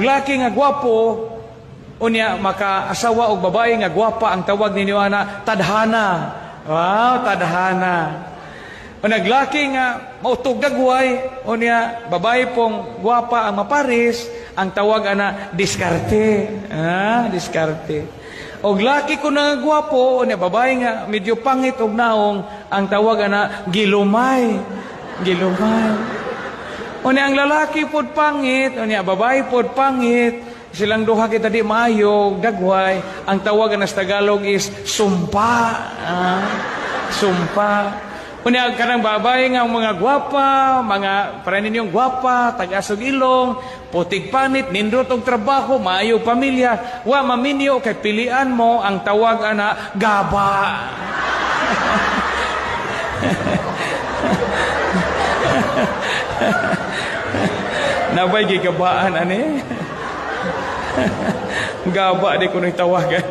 laki nga gwapo, unya makaasawa og babae nga gwapa, ang tawag ninyo ana tadhana. Wow, tadhana. O naglaki nga mautog dagway, unya babae pong gwapa ang maparis, ang tawag ana diskarte. Diskarte. Og laki ko na gwapo, unya babae nga medyo pangit og naong, ang tawag ana gilumay. Gilumay. Unya ang lalaki pod pangit, unya babae pod pangit, silang duha kita di maayo, dagway, ang tawag na sa Tagalog is sumpa. Sumpa. Unya kanang babae nga mga gwapa, mga para ninyong gwapa, tagasog ilong, putig panit, nindot og trabaho, maayo pamilya, wa maminyo kay pilian mo, ang tawag ana gaba. Nabay gigabaan ani. Gaba di ko nang tawagan.